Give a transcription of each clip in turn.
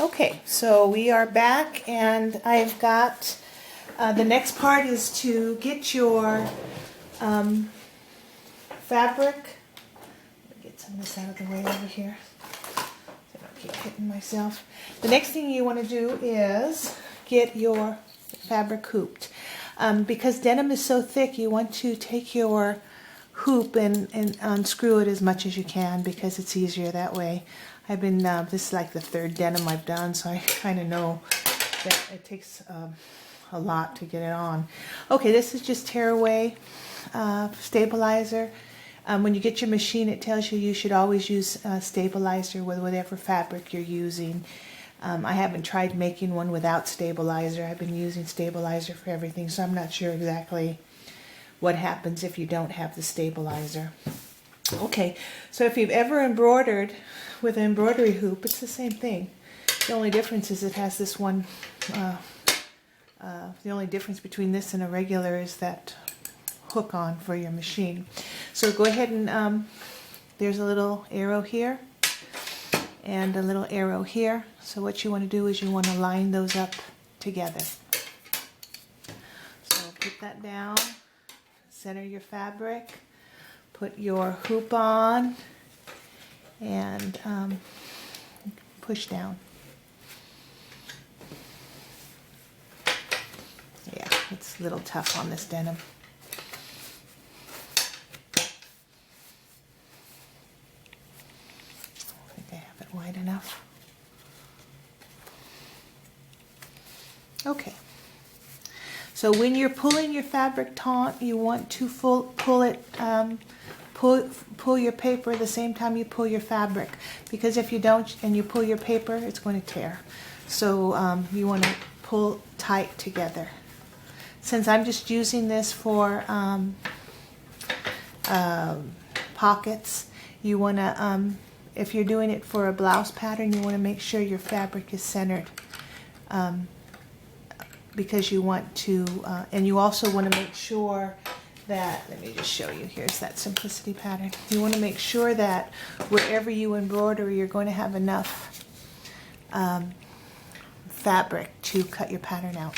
Okay, so we are back, and I've got the next part is to get your fabric. Let me get some of this out of the way over here so I don't keep hitting myself. The next thing you want to do is get your fabric hooped. Because denim is so thick, you want to take your hoop and unscrew it as much as you can because it's easier that way. I've been, this is like the third denim I've done, so I kind of know that it takes a lot to get it on. Okay, this is just tearaway stabilizer. When you get your machine, it tells you should always use stabilizer with whatever fabric you're using. I haven't tried making one without stabilizer. I've been using stabilizer for everything, so I'm not sure exactly what happens if you don't have the stabilizer. Okay, so if you've ever embroidered with an embroidery hoop, it's the same thing. The only difference is it has this one, the only difference between this and a regular is that hook on for your machine. So go ahead and, there's a little arrow here and a little arrow here. So what you want to do is you want to line those up together. So put that down, center your fabric, put your hoop on, and push down. Yeah, it's a little tough on this denim. I think I have it wide enough. Okay. So when you're pulling your fabric taut, you want to pull your paper at the same time you pull your fabric, because if you don't and you pull your paper, it's going to tear. So you want to pull tight together. Since I'm just using this for pockets, you want to, if you're doing it for a blouse pattern, you want to make sure your fabric is centered. Because you want to, and you also want to make sure that, let me just show you, here's that simplicity pattern. You want to make sure that wherever you embroider, you're going to have enough fabric to cut your pattern out.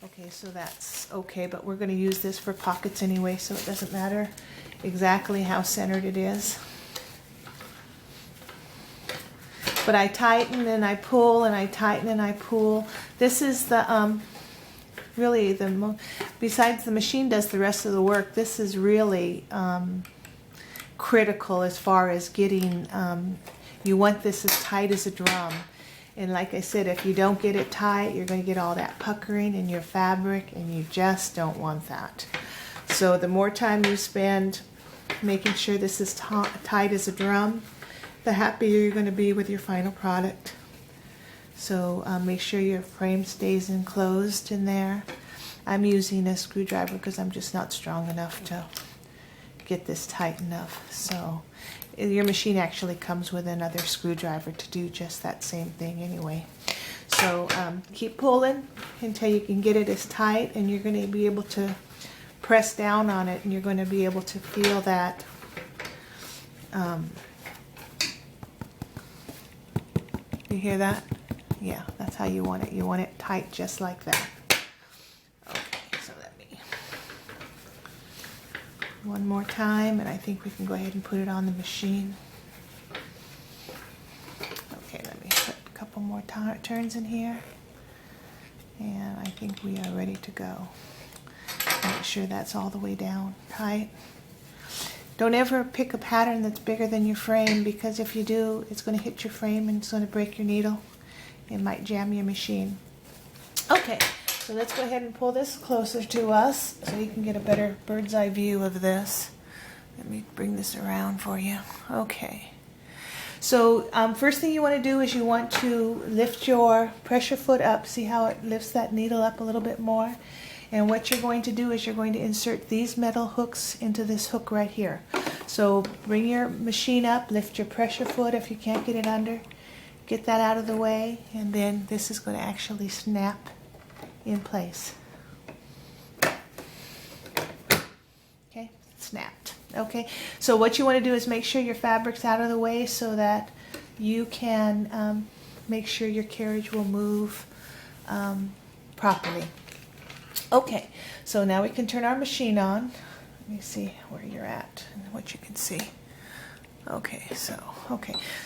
Okay, so that's okay, but we're going to use this for pockets anyway, so it doesn't matter exactly how centered it is. But I tighten and I pull and I tighten and I pull. This is the, really besides the machine does the rest of the work, this is really critical as far as getting, you want this as tight as a drum. And like I said, if you don't get it tight, you're going to get all that puckering in your fabric, and you just don't want that. So the more time you spend making sure this is tight as a drum, the happier you're going to be with your final product. So make sure your frame stays enclosed in there. I'm using a screwdriver because I'm just not strong enough to get this tight enough. So your machine actually comes with another screwdriver to do just that same thing anyway. So keep pulling until you can get it as tight, and you're going to be able to press down on it, and you're going to be able to feel that you hear that? Yeah, that's how you want it. You want it tight just like that. Okay, so let me, one more time, and I think we can go ahead and put it on the machine. Okay, let me put a couple more turns in here, and I think we are ready to go. Make sure that's all the way down tight. Don't ever pick a pattern that's bigger than your frame, because if you do, it's going to hit your frame and it's going to break your needle. It might jam your machine. Okay, so let's go ahead and pull this closer to us so you can get a better bird's eye view of this. Let me bring this around for you. Okay. So first thing you want to do is you want to lift your pressure foot up. See how it lifts that needle up a little bit more? And what you're going to do is you're going to insert these metal hooks into this hook right here. So bring your machine up, lift your pressure foot if you can't get it under. Get that out of the way, and then this is going to actually snap in place. Okay, snapped. Okay, so what you want to do is make sure your fabric's out of the way so that you can make sure your carriage will move properly. Okay, so now we can turn our machine on. Let me see where you're at and what you can see. Okay,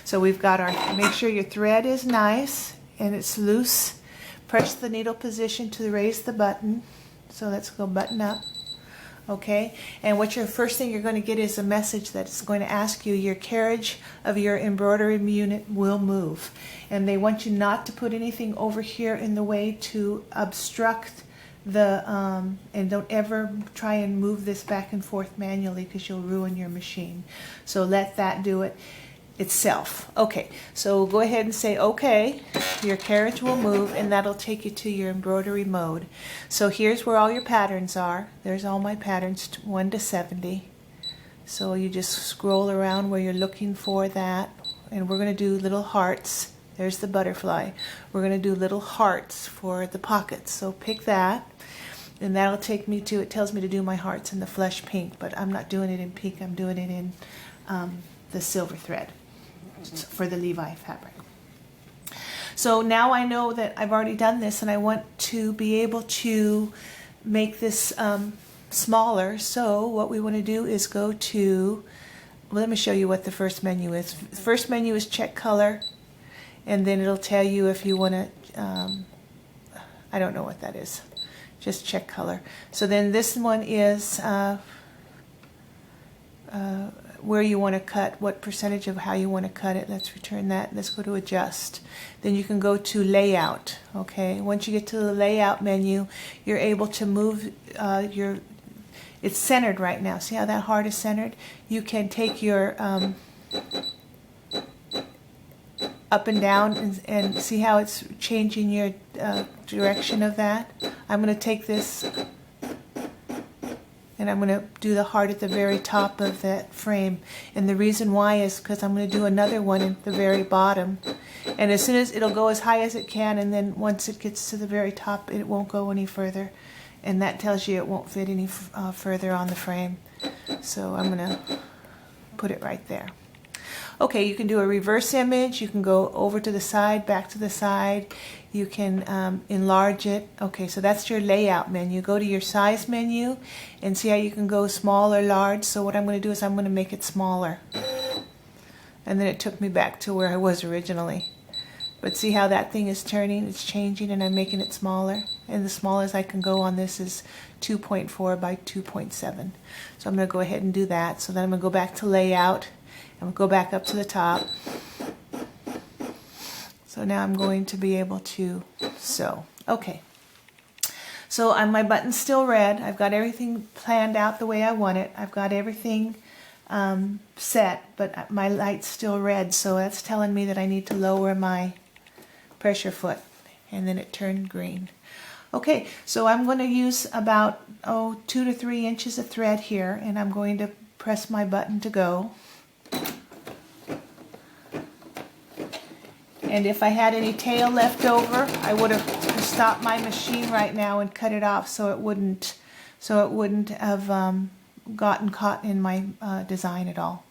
so we've got our, make sure your thread is nice and it's loose. Press the needle position to raise the button. So let's go button up. Okay, and what your first thing you're going to get is a message that's going to ask you, your carriage of your embroidery unit will move. And they want you not to put anything over here in the way to obstruct the, and don't ever try and move this back and forth manually because you'll ruin your machine. So let that do it itself. Okay, so go ahead and say okay. Your carriage will move, and that'll take you to your embroidery mode. So here's where all your patterns are. There's all my patterns, 1 to 70. So you just scroll around where you're looking for that, and we're going to do little hearts. There's the butterfly. We're going to do little hearts for the pockets. So pick that, and that'll take me to, it tells me to do my hearts in the flesh pink, but I'm not doing it in pink. I'm doing it in the silver thread for the Levi fabric. So now I know that I've already done this, and I want to be able to make this smaller. So what we want to do is go to, well, let me show you what the first menu is. The first menu is check color, and then it'll tell you if you want to, I don't know what that is, just check color. So then this one is where you want to cut, what percentage of how you want to cut it. Let's return that. Let's go to adjust. Then you can go to layout. Okay, once you get to the layout menu, you're able to move it's centered right now. See how that heart is centered? You can take your up and down and see how it's changing your direction of that. I'm going to take this and I'm going to do the heart at the very top of that frame. And the reason why is because I'm going to do another one at the very bottom. And as soon as it'll go as high as it can, and then once it gets to the very top, it won't go any further. And that tells you it won't fit any further on the frame. So I'm going to put it right there. Okay, you can do a reverse image. You can go over to the side, back to the side. You can enlarge it. Okay, so that's your layout menu. Go to your size menu and see how you can go small or large. So what I'm going to do is I'm going to make it smaller. And then it took me back to where I was originally. But see how that thing is turning? It's changing, and I'm making it smaller. And the smallest I can go on this is 2.4 by 2.7. So I'm going to go ahead and do that. So then I'm going to go back to layout. And we'll go back up to the top. So now I'm going to be able to sew. Okay. So my button's still red. I've got everything planned out the way I want it. I've got everything set, but my light's still red. So that's telling me that I need to lower my pressure foot. And then it turned green. Okay, so I'm going to use about 2 to 3 inches of thread here, and I'm going to press my button to go. And if I had any tail left over, I would have stopped my machine right now and cut it off so it wouldn't have gotten caught in my design at all.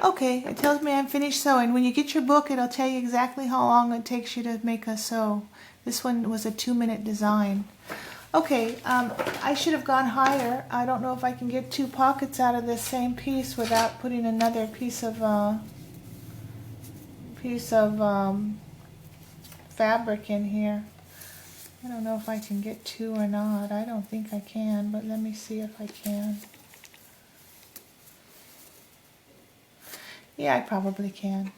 Okay, it tells me I'm finished sewing. When you get your book, it'll tell you exactly how long it takes you to make a sew. This one was a 2-minute design. Okay, I should have gone higher. I don't know if I can get 2 pockets out of this same piece without putting another piece of fabric in here. I don't know if I can get 2 or not. I don't think I can, but let me see if I can. Yeah, I probably can.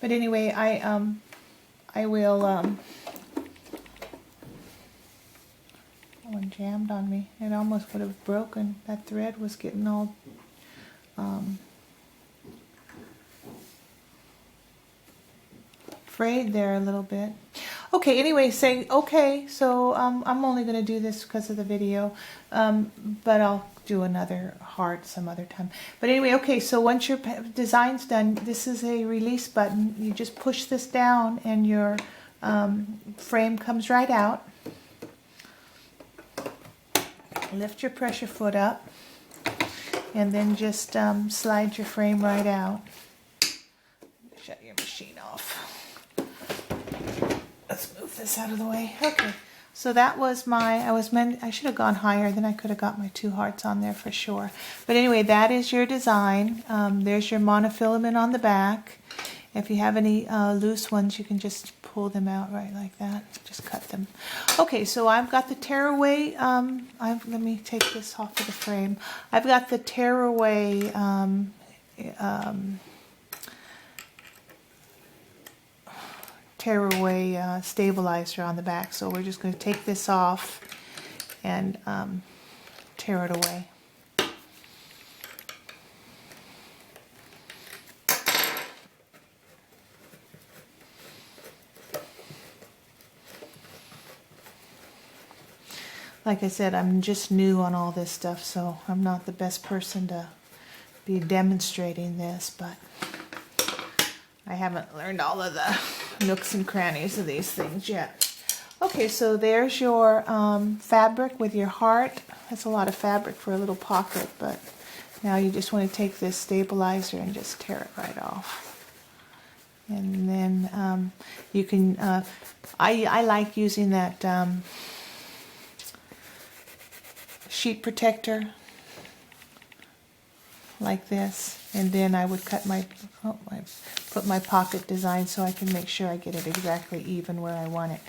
But anyway, I will, that one jammed on me. It almost would have broken. That thread was getting all, frayed there a little bit. Okay, anyway, say okay. So I'm only going to do this because of the video, but I'll do another heart some other time. But anyway, okay, so once your design's done, this is a release button. You just push this down and your frame comes right out. Lift your pressure foot up and then just slide your frame right out. Shut your machine off. Let's move this out of the way. Okay, so that was my, I should have gone higher, then I could have got my 2 hearts on there for sure. But anyway, that is your design. There's your monofilament on the back. If you have any loose ones, you can just pull them out right like that. Just cut them. Okay, so I've got the tearaway, let me take this off of the frame. I've got the tearaway stabilizer on the back, so we're just going to take this off and tear it away. Like I said, I'm just new on all this stuff, so I'm not the best person to be demonstrating this, but I haven't learned all of the nooks and crannies of these things yet. Okay, so there's your fabric with your heart. That's a lot of fabric for a little pocket, but now you just want to take this stabilizer and just tear it right off. And then you can, I like using that sheet protector like this, and then I would cut I put my pocket design so I can make sure I get it exactly even where I want it.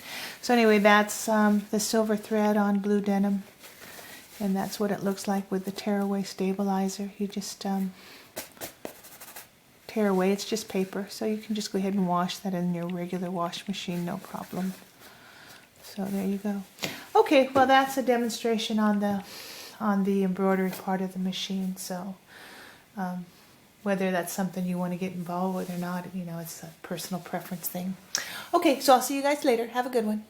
So anyway, that's the silver thread on blue denim, and that's what it looks like with the tearaway stabilizer. You just tear away, it's just paper, so you can just go ahead and wash that in your regular wash machine, no problem. So there you go. Okay, well that's a demonstration on the embroidery part of the machine. So whether that's something you want to get involved with or not, you know, it's a personal preference thing. Okay, so I'll see you guys later. Have a good one.